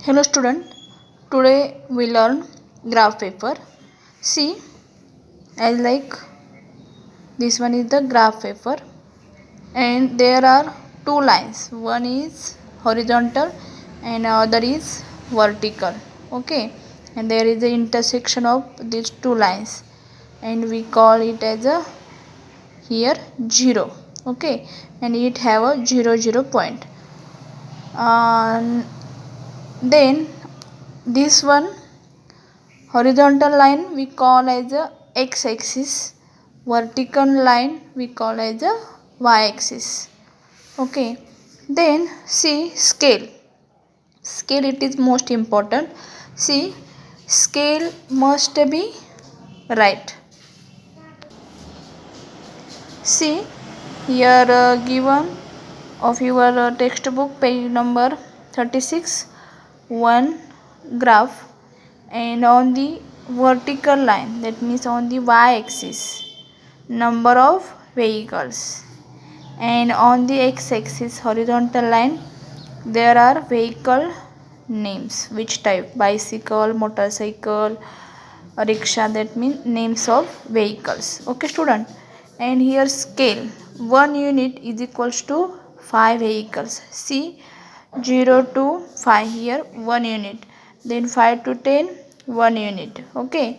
Hello student, today we learn graph paper. See, as like this one is the graph paper and there are two lines. One is horizontal and other is vertical. Okay, and there is the intersection of these two lines and we call it as a here 0. Okay, and it have a 0 point. Then this one horizontal line we call as a x-axis, vertical line we call as a y-axis. Okay, then see scale. It is most important. See, scale must be right. See here given of your textbook page number 36, one graph, and on the vertical line, that means on the y-axis, number of vehicles, and on the x-axis horizontal line there are vehicle names, which type, bicycle, motorcycle, rickshaw, that means names of vehicles. Okay student, and here scale, 1 unit is equals to 5 vehicles. See, 0 to 5 here 1 unit, then 5 to 10 1 unit. Okay,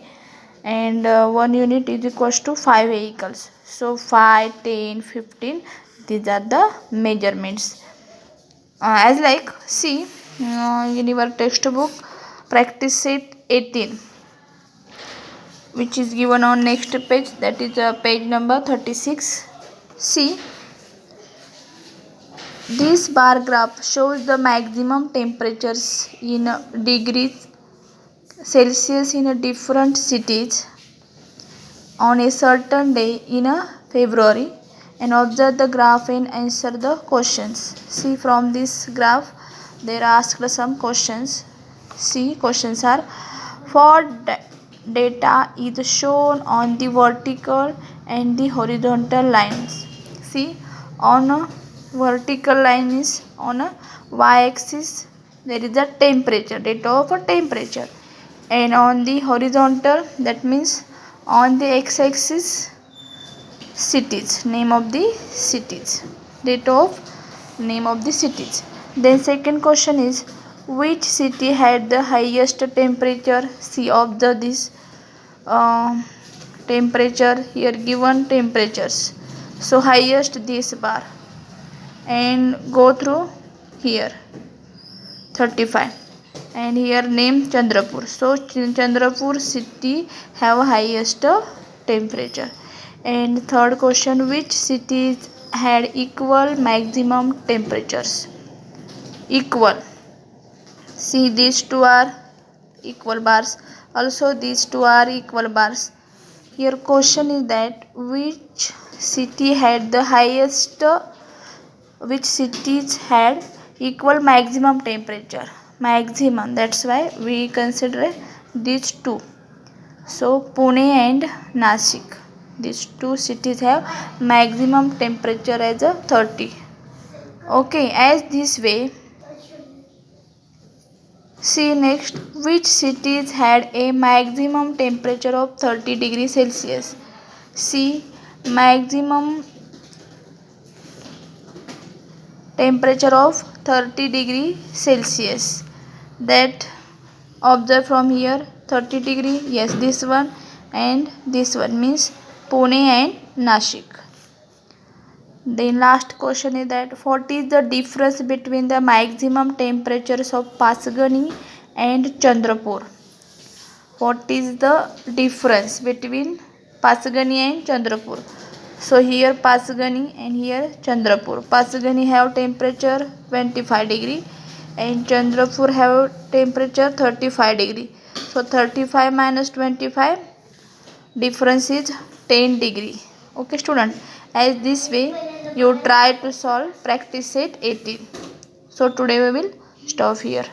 and 1 unit is equals to 5 vehicles. So 5, 10, 15, these are the measurements. As like see in your textbook practice set 18, which is given on next page, that is page number 36. See, this bar graph shows the maximum temperatures in degrees Celsius in different cities on a certain day in February, and observe the graph and answer the questions. See, from this graph they are asked some questions. See, questions are: for data is shown on the vertical and the horizontal lines. See, on a vertical line is on a y-axis, there is a temperature, data of a temperature, and on the horizontal, that means on the x-axis, cities, name of the cities, date of name of the cities. Then second question is, which city had the highest temperature? See, observe this temperature, here given temperatures, so highest this bar, and go through here 35, and here name Chandrapur. So Chandrapur city have highest temperature. And third question, which cities had equal maximum temperatures? Equal. See, these two are equal bars. Also these two are equal bars. Here question is that which city had the highest, which cities had equal maximum temperature? Maximum, that's why we consider these two. So Pune and Nashik, these two cities have maximum temperature as a 30. Okay, as this way. See next, which cities had a maximum temperature of 30 degrees Celsius? See, maximum temperature of 30 degree Celsius, that observe from here 30 degree, yes, this one and this one, means Pune and Nashik. Then last question is that what is the difference between the maximum temperatures of Pasgani and Chandrapur? What is the difference between Pasgani and Chandrapur? So here Pasgani and here Chandrapur. Pasgani have temperature 25 degree and Chandrapur have temperature 35 degree. So 35 minus 25, difference is 10 degree. Okay student, as this way you try to solve practice set 18. So today we will stop here.